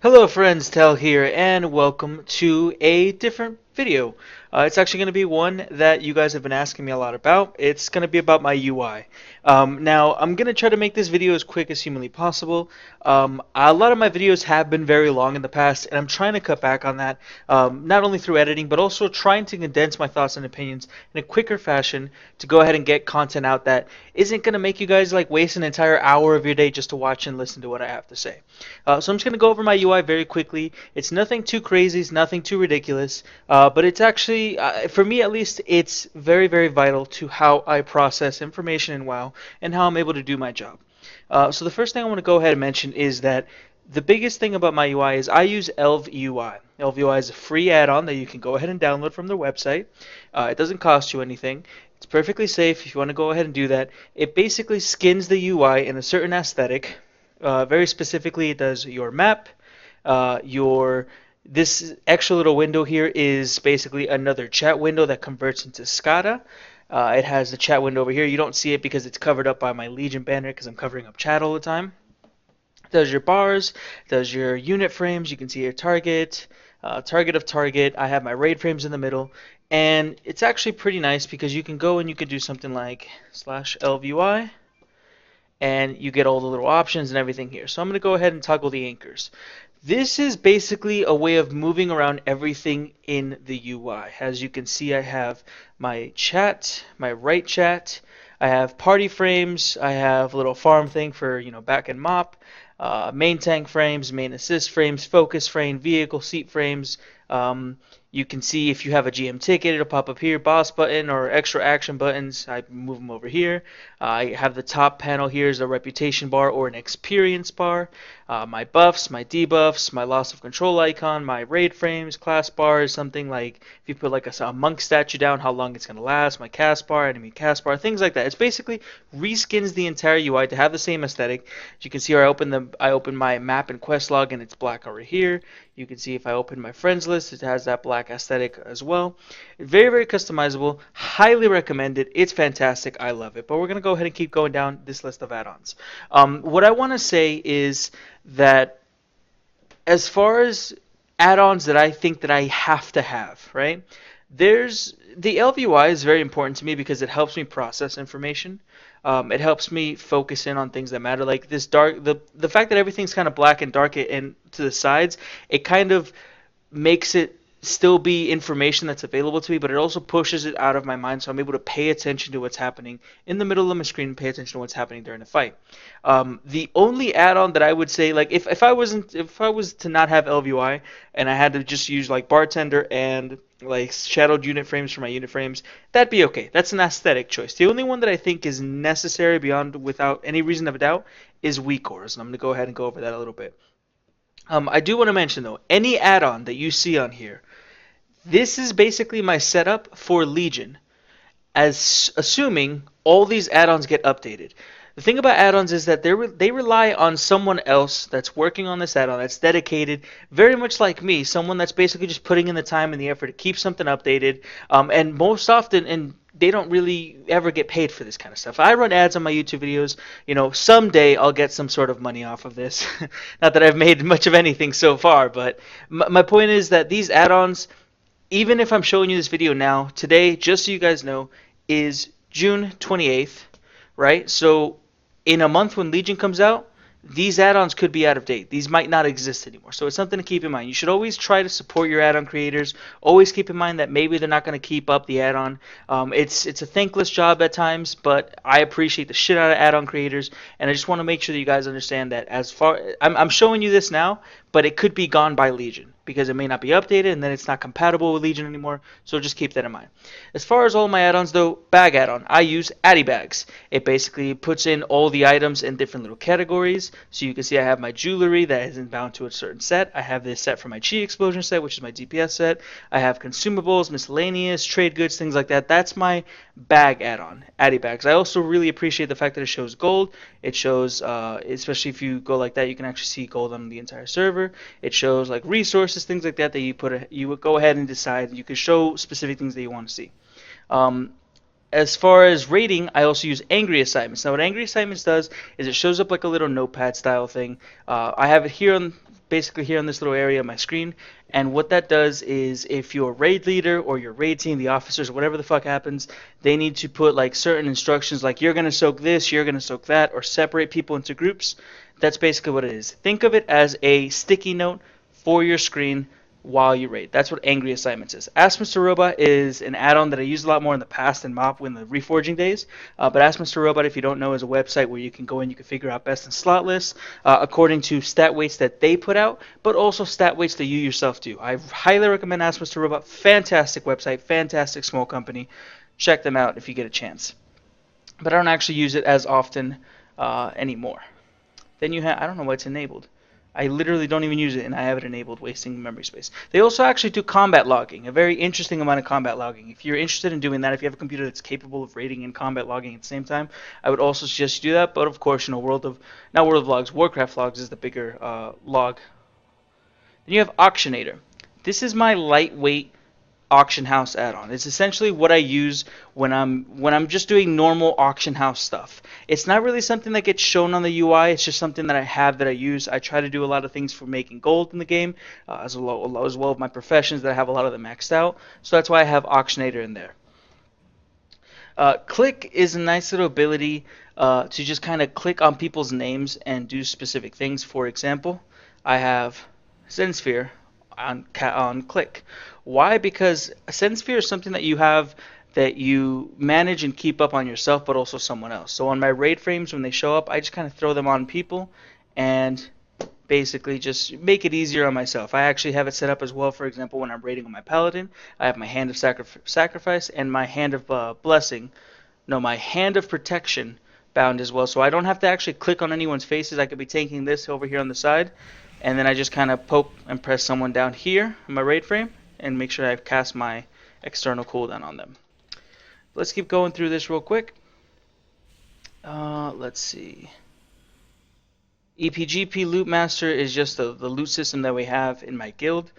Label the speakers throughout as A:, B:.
A: Hello friends, Tel here, and welcome to a different video. It's actually going to be one that you guys have been asking me a lot about. It's going to be about my UI. Now, I'm going to try to make this video as quick as humanly possible. A lot of my videos have been very long in the past, and I'm trying to cut back on that, not only through editing, but also trying to condense my thoughts and opinions in a quicker fashion to go ahead and get content out that isn't going to make you guys like waste an entire hour of your day just to watch and listen to what I have to say. So I'm just going to go over my UI very quickly. It's nothing too crazy, it's nothing too ridiculous, but it's actually, for me at least, it's very, very vital to how I process information in WoW and how I'm able to do my job. So the first thing I want to go ahead and mention is that the biggest thing about my UI is I use Elv UI. Elv UI is a free add-on that you can go ahead and download from their website. It doesn't cost you anything. It's perfectly safe if you want to go ahead and do that. It basically skins the UI in a certain aesthetic. Very specifically, it does your map, your this extra little window here is basically another chat window that converts into SCADA. It has the chat window over here. You don't see it because it's covered up by my Legion banner because I'm covering up chat all the time. It does your bars, does your unit frames. You can see your target, target of target. I have my raid frames in the middle. And it's actually pretty nice because you can go and you can do something like /LVUI and you get all the little options and everything here. So I'm going to go ahead and toggle the anchors. This is basically a way of moving around everything in the UI. As you can see, I have my chat, my right chat, I have party frames, I have a little farm thing for, back and mop, main tank frames, main assist frames, focus frame, vehicle seat frames. You can see if you have a GM ticket, it'll pop up here, boss button or extra action buttons. I move them over here. I have the top panel here is a reputation bar or an experience bar. My buffs, my debuffs, my loss of control icon, my raid frames, class bar is something like if you put like a monk statue down, how long it's going to last, my cast bar, enemy cast bar, things like that. It's basically reskins the entire UI to have the same aesthetic. As you can see here, I open my map and quest log and it's black over here. You can see if I open my friends list, it has that black aesthetic as well. Very, very customizable. Highly recommended. It's fantastic. I love it. But we're going to go ahead and keep going down this list of add-ons. What I want to say is that as far as add-ons that I think that I have to have, right? There's the LVUI is very important to me because it helps me process information. It helps me focus in on things that matter, like this dark. The fact that everything's kind of black and dark and to the sides, it kind of makes it still be information that's available to me, but it also pushes it out of my mind, so I'm able to pay attention to what's happening in the middle of my screen and pay attention to what's happening during the fight. The only add-on that I would say, like if I was to not have LVUI and I had to just use like bartender and like shadowed unit frames for my unit frames, that'd be okay. That's an aesthetic choice. The only one that I think is necessary beyond without any reason of a doubt is WeCores, and I'm going to go ahead and go over that a little bit. I do want to mention though, any add-on that you see on here, this is basically my setup for Legion, as assuming all these add-ons get updated. The thing about add-ons is that they rely on someone else that's working on this add-on, that's dedicated, very much like me, someone that's basically just putting in the time and the effort to keep something updated. And most often, and they don't really ever get paid for this kind of stuff. I run ads on my YouTube videos. Someday I'll get some sort of money off of this. Not that I've made much of anything so far, but my point is that these add-ons, even if I'm showing you this video now, today, just so you guys know, is June 28th, right? So in a month when Legion comes out, these add-ons could be out of date. These might not exist anymore. So it's something to keep in mind. You should always try to support your add-on creators. Always keep in mind that maybe they're not going to keep up the add-on. It's a thankless job at times, but I appreciate the shit out of add-on creators, and I just want to make sure that you guys understand that I'm showing you this now, but it could be gone by Legion because it may not be updated and then it's not compatible with Legion anymore, so just keep that in mind. As far as all my add-ons though, bag add-on, I use Addy Bags. It basically puts in all the items in different little categories, so you can see I have my jewelry that isn't bound to a certain set, I have this set for my Chi Explosion set, which is my DPS set, I have consumables, miscellaneous, trade goods, things like that. That's my bag add-on, Addy Bags. I also really appreciate the fact that it shows gold. It shows, especially if you go like that, you can actually see gold on the entire server. It shows like resources, things like that you would go ahead and decide. You could show specific things that you want to see. As far as rating, I also use Angry Assignments. Now, what Angry Assignments does is it shows up like a little notepad style thing. I have it here basically here on this little area of my screen. And what that does is if your raid leader or your raid team, the officers, whatever the fuck happens, they need to put like certain instructions like you're going to soak this, you're going to soak that, or separate people into groups. That's basically what it is. Think of it as a sticky note for your screen while you raid. That's what Angry Assignments is. Ask Mr. Robot is an add-on that I used a lot more in the past in MOP in the reforging days. But Ask Mr. Robot, if you don't know, is a website where you can go in, you can figure out best in slot lists according to stat weights that they put out, but also stat weights that you yourself do. I highly recommend Ask Mr. Robot. Fantastic website, fantastic small company. Check them out if you get a chance. But I don't actually use it as often anymore. Then you have, I don't know why it's enabled. I literally don't even use it, and I have it enabled, wasting memory space. They also actually do combat logging, a very interesting amount of combat logging. If you're interested in doing that, if you have a computer that's capable of raiding and combat logging at the same time, I would also suggest you do that. But of course, not World of Logs, Warcraft Logs is the bigger log. Then you have Auctionator. This is my lightweight auction house add-on. It's essentially what I use when I'm just doing normal auction house stuff. It's not really something that gets shown on the UI. It's just something that I have that I use. I try to do a lot of things for making gold in the game, as well as my professions that I have a lot of them maxed out. So that's why I have Auctionator in there. Click is a nice little ability to just kind of click on people's names and do specific things. For example, I have Zensphere on Click. Why? Because Zensphere is something that you have that you manage and keep up on yourself, but also someone else. So on my raid frames, when they show up, I just kind of throw them on people and basically just make it easier on myself. I actually have it set up as well. For example, when I'm raiding on my paladin, I have my hand of sacrifice and my hand of my hand of protection bound as well. So I don't have to actually click on anyone's faces. I could be taking this over here on the side, and then I just kind of poke and press someone down here in my raid frame and make sure I've cast my external cooldown on them. Let's keep going through this real quick. Let's see. EPGP Loot Master is just the loot system that we have in my guild.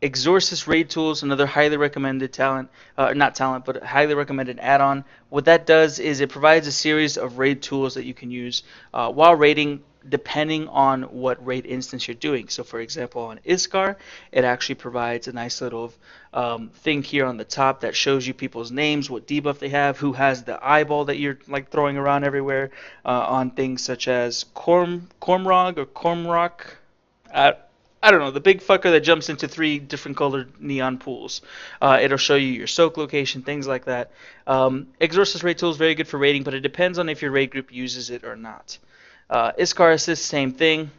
A: Exorcist Raid Tools, another highly recommended but highly recommended add-on. What that does is it provides a series of raid tools that you can use while raiding, depending on what raid instance you're doing. So for example, on Iskar, it actually provides a nice little thing here on the top that shows you people's names, what debuff they have, who has the eyeball that you're like throwing around everywhere, on things such as Cormrog or Cormrock. I don't know, the big fucker that jumps into 3 different colored neon pools. It'll show you your soak location, things like that. Exorcist Raid Tool is very good for raiding, but it depends on if your raid group uses it or not. Iskar Assist, same thing.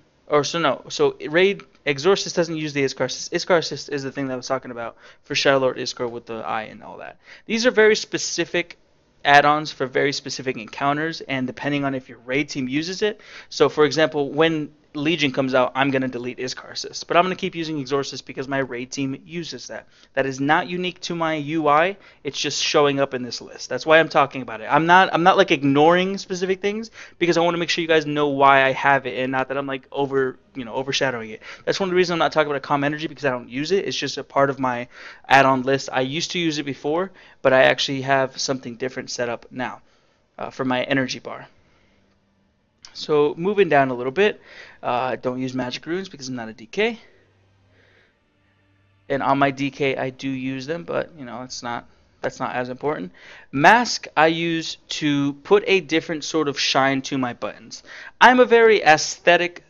A: So Raid Exorcist doesn't use the Iskar Assist. Iskar Assist is the thing that I was talking about for Shadowlord Iskar with the eye and all that. These are very specific add-ons for very specific encounters, and depending on if your raid team uses it. So for example, when Legion comes out, I'm going to delete Iskar Assist, but I'm going to keep using Exorcist because my raid team uses that. That is not unique to my UI. It's just showing up in this list. That's why I'm talking about it. I'm not like ignoring specific things, because I want to make sure you guys know why I have it, and not that I'm like overshadowing it. That's one of the reasons I'm not talking about Calm Energy, because I don't use it. It's just a part of my add-on list. I used to use it before, but I actually have something different set up now for my energy bar. So moving down a little bit, don't use magic runes because I'm not a DK. And on my DK, I do use them, but that's not as important. Mask I use to put a different sort of shine to my buttons. I'm a very aesthetic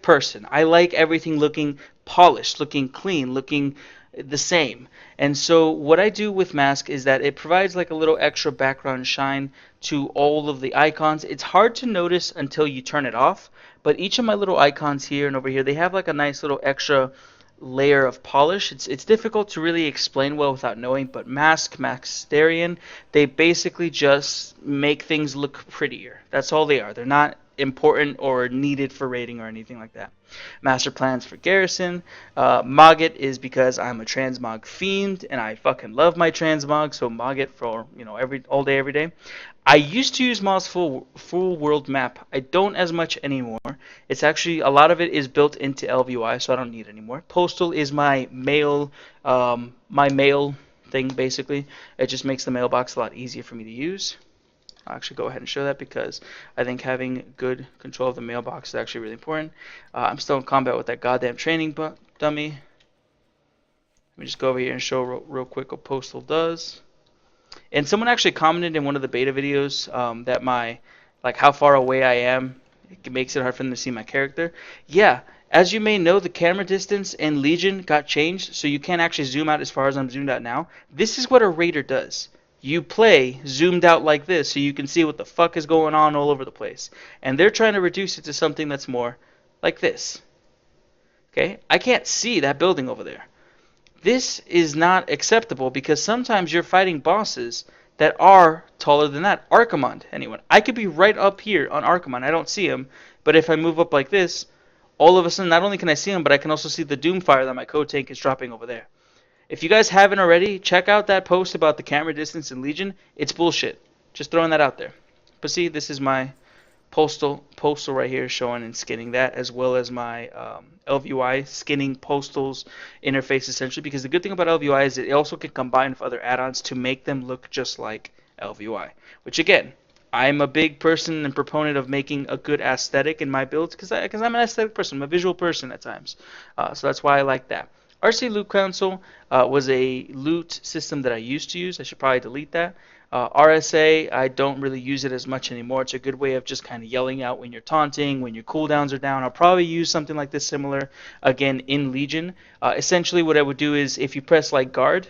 A: person. I like everything looking polished, looking clean, looking the same. And so what I do with Mask is that it provides like a little extra background shine to all of the icons. It's hard to notice until you turn it off, but each of my little icons here and over here, they have like a nice little extra layer of polish. It's difficult to really explain well without knowing, but Maxterian, they basically just make things look prettier. That's all they are. They're not important or needed for rating or anything like that. Master plans for Garrison. Mogget is because I'm a transmog fiend and I fucking love my transmog, so Mogget for all day every day. I used to use Moz full world map. I don't as much anymore. It's actually a lot of it is built into LVY, so I don't need it anymore. Postal is my mail thing basically. It just makes the mailbox a lot easier for me to use. I'll actually go ahead and show that because I think having good control of the mailbox is actually really important. I'm still in combat with that goddamn training dummy. Let me just go over here and show real quick what Postal does. And someone actually commented in one of the beta videos that like how far away I am, it makes it hard for them to see my character. Yeah, as you may know, the camera distance in Legion got changed, so you can't actually zoom out as far as I'm zoomed out now. This is what a raider does. You play zoomed out like this so you can see what the fuck is going on all over the place. And they're trying to reduce it to something that's more like this. Okay? I can't see that building over there. This is not acceptable because sometimes you're fighting bosses that are taller than that. Archimonde, anyone. I could be right up here on Archimonde. I don't see him, but if I move up like this, all of a sudden not only can I see him, but I can also see the Doomfire that my code tank is dropping over there. If you guys haven't already, check out that post about the camera distance in Legion. It's bullshit. Just throwing that out there. But see, this is my postal right here showing and skinning that, as well as my LVUI skinning Postal's interface essentially, because the good thing about LVUI is it also can combine with other add-ons to make them look just like LVUI, which again, I'm a big person and proponent of making a good aesthetic in my builds because I'm an aesthetic person. I'm a visual person at times, so that's why I like that. RC Loot Console was a loot system that I used to use. I should probably delete that. RSA, I don't really use it as much anymore. It's a good way of just kind of yelling out when you're taunting, when your cooldowns are down. I'll probably use something like this similar, again, in Legion. Essentially, what I would do is if you press like guard,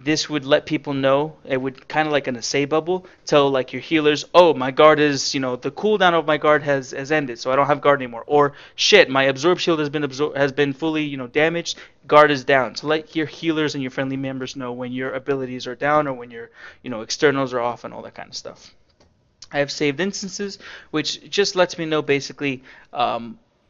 A: this would let people know. It would kind of like an assay bubble tell like your healers, oh, my guard is, the cooldown of my guard has ended, so I don't have guard anymore. Or shit, my absorb shield has been fully damaged. Guard is down. So let your healers and your friendly members know when your abilities are down or when your externals are off and all that kind of stuff. I have saved instances, which just lets me know basically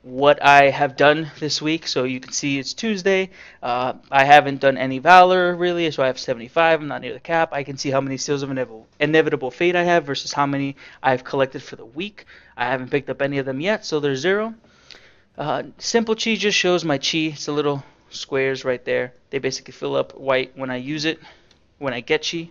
A: what I have done this week. So you can see it's Tuesday. I haven't done any Valor really, so I have 75. I'm not near the cap. I can see how many Seals of Inevitable Fate I have versus how many I've collected for the week. I haven't picked up any of them yet, so there's 0. Simple Chi just shows my Chi. It's the little squares right there. They basically fill up white when I use it, when I get Chi.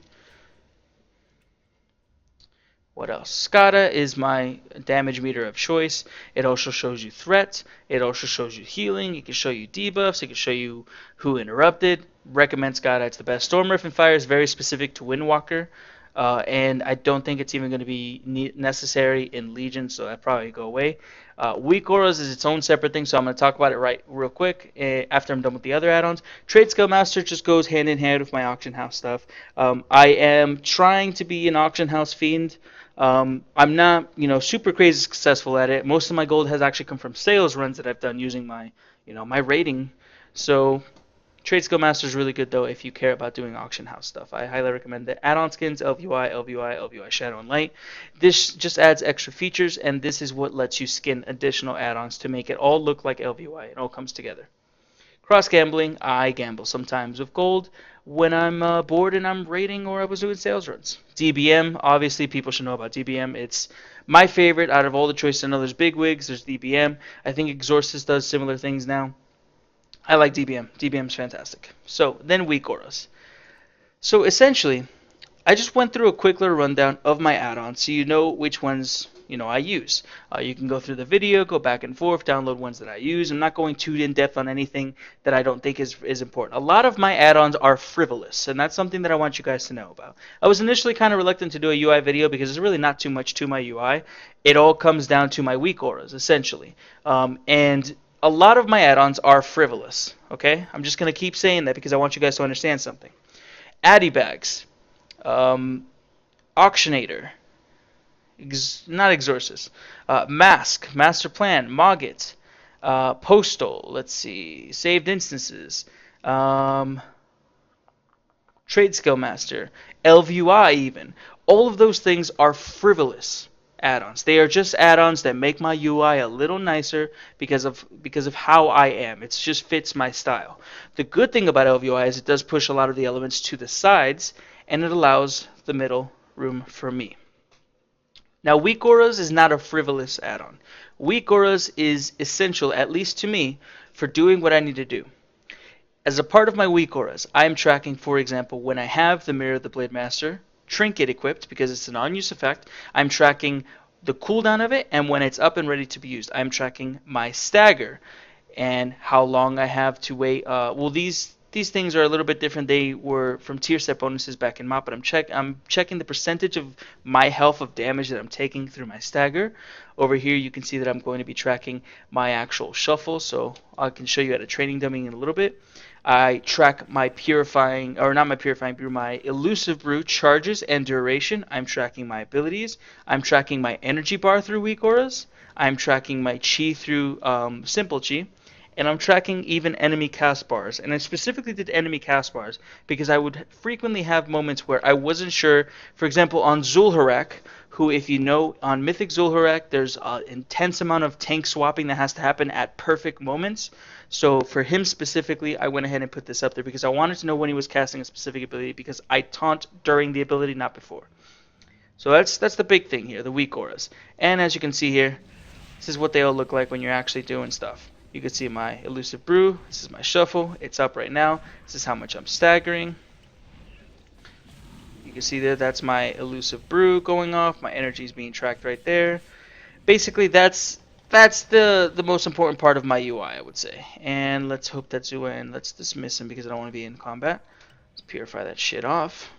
A: What else? SCADA is my damage meter of choice. It also shows you threats. It also shows you healing. It can show you debuffs. It can show you who interrupted. Recommend SCADA. It's the best. Storm Rift and Fire is very specific to Windwalker. And I don't think it's even going to be necessary in Legion, so that probably go away. Weak Auras is its own separate thing, so I'm going to talk about it real quick after I'm done with the other add-ons. Trade Skill Master just goes hand in hand with my Auction House stuff. I am trying to be an Auction House fiend. I'm not, super crazy successful at it. Most of my gold has actually come from sales runs that I've done using my, my rating. So Trade Skill Master is really good though if you care about doing auction house stuff. I highly recommend it. Add-on skins, LVUI Shadow and Light. This just adds extra features, and this is what lets you skin additional add-ons to make it all look like LVUI. It all comes together. Cross gambling, I gamble sometimes with gold when I'm bored and I'm raiding or I was doing sales runs. DBM, obviously people should know about DBM. It's my favorite out of all the choices. I know there's Bigwigs, there's DBM. I think Exorcist does similar things now. I like DBM. DBM's fantastic. So then weak auras. So essentially, I just went through a quick little rundown of my add-ons so you know which ones I use. You can go through the video, go back and forth, download ones that I use. I'm not going too in-depth on anything that I don't think is important. A lot of my add-ons are frivolous, and that's something that I want you guys to know about. I was initially kind of reluctant to do a UI video because there's really not too much to my UI. It all comes down to my weak auras, essentially. And a lot of my add-ons are frivolous, okay? I'm just going to keep saying that because I want you guys to understand something. Addy Bags, Auctionator, not Exorcist, Mask, Master Plan, Mogget, Postal, let's see, Saved Instances, Trade Skill Master, LVUI even. All of those things are frivolous add-ons. They are just add-ons that make my UI a little nicer because of how I am. It just fits my style. The good thing about LVUI is it does push a lot of the elements to the sides, and it allows the middle room for me. Now, Weak Auras is not a frivolous add-on. Weak Auras is essential, at least to me, for doing what I need to do. As a part of my Weak Auras, I am tracking, for example, when I have the Mirror of the Blade Master, trinket equipped because it's a non-use effect. I'm tracking the cooldown of it, and when it's up and ready to be used, I'm tracking my stagger and how long I have to wait. Well, these things are a little bit different. They were from tier set bonuses back in MOP, but I'm checking the percentage of my health of damage that I'm taking through my stagger. Over here, you can see that I'm going to be tracking my actual shuffle, so I can show you at a training dummy in a little bit. I track my purifying, or not my purifying brew, my elusive brew charges and duration. I'm tracking my abilities. I'm tracking my energy bar through weak auras. I'm tracking my chi through simple chi. And I'm tracking even enemy cast bars. And I specifically did enemy cast bars because I would frequently have moments where I wasn't sure. For example, on Zul'Harrak, who, if you know, on Mythic Zul'Harrak, there's an intense amount of tank swapping that has to happen at perfect moments. So for him specifically, I went ahead and put this up there because I wanted to know when he was casting a specific ability, because I taunt during the ability, not before. So that's the big thing here, the weak auras. And as you can see here, this is what they all look like when you're actually doing stuff. You can see my elusive brew. This is my shuffle. It's up right now. This is how much I'm staggering. You can see there, that's my elusive brew going off. My energy is being tracked right there. Basically, that's the most important part of my UI, I would say. And let's hope that's Zuen. Let's dismiss him because I don't want to be in combat. Let's purify that shit off.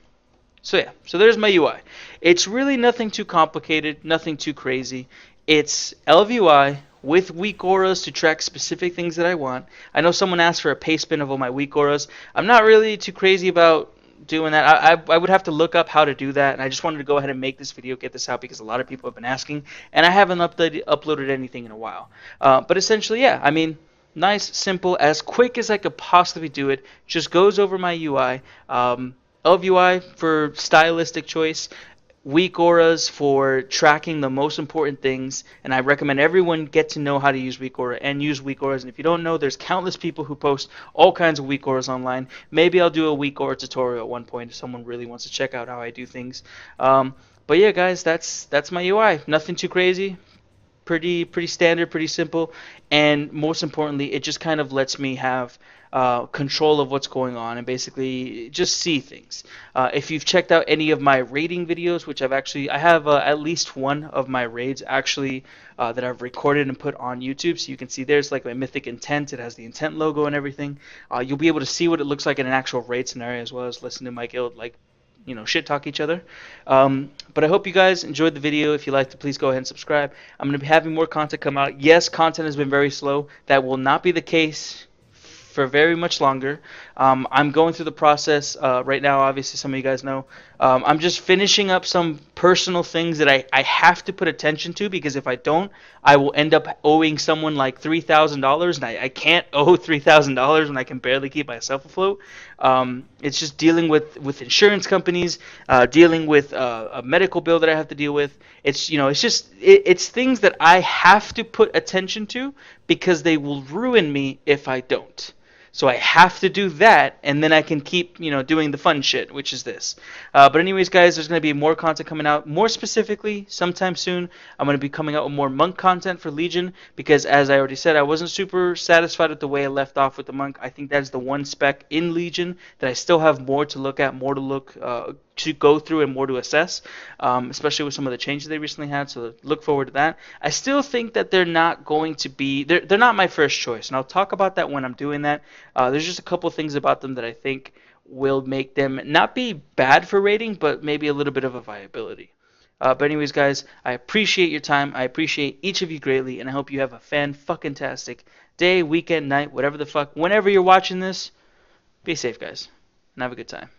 A: So yeah, so there's my UI. It's really nothing too complicated, nothing too crazy. It's LVUI with weak auras to track specific things that I want. I know someone asked for a paste bin of all my weak auras. I'm not really too crazy about doing that. I would have to look up how to do that, and I just wanted to go ahead and make this video, get this out, because a lot of people have been asking, and I haven't uploaded anything in a while. But essentially, yeah, I mean, nice, simple, as quick as I could possibly do it. Just goes over my UI. LVUI for stylistic choice, weak auras for tracking the most important things, and I recommend everyone get to know how to use weak aura and use weak auras. And if you don't know, there's countless people who post all kinds of weak auras online. Maybe I'll do a weak aura tutorial at one point if someone really wants to check out how I do things. But yeah, guys, that's my UI. Nothing too crazy. Pretty standard, pretty simple, and most importantly, it just kind of lets me have control of what's going on and basically just see things. If you've checked out any of my raiding videos, which I have at least one of my raids actually that I've recorded and put on YouTube, so you can see there's like my Mythic Intent. It has the Intent logo and everything. You'll be able to see what it looks like in an actual raid scenario, as well as listen to my guild shit talk each other. But I hope you guys enjoyed the video. If you liked it, please go ahead and subscribe. I'm going to be having more content come out. Yes, content has been very slow. That will not be the case for very much longer. I'm going through the process right now. Obviously, some of you guys know. I'm just finishing up some personal things that I have to put attention to, because if I don't, I will end up owing someone like $3,000, and I can't owe $3,000 when I can barely keep myself afloat. It's just dealing with insurance companies, dealing with a medical bill that I have to deal with. It's things that I have to put attention to because they will ruin me if I don't. So I have to do that, and then I can keep, doing the fun shit, which is this. But anyways, guys, there's going to be more content coming out. More specifically, sometime soon, I'm going to be coming out with more Monk content for Legion, because as I already said, I wasn't super satisfied with the way I left off with the Monk. I think that's the one spec in Legion that I still have more to look at, more to go through and more to assess, especially with some of the changes they recently had, so look forward to that. I still think that they're not going to be, they're not my first choice, and I'll talk about that when I'm doing that. There's just a couple things about them that I think will make them not be bad for rating, but maybe a little bit of a viability. But anyways, guys, I appreciate your time. I appreciate each of you greatly, and I hope you have a fan-fucking-tastic day, weekend, night, whatever the fuck. Whenever you're watching this, be safe, guys, and have a good time.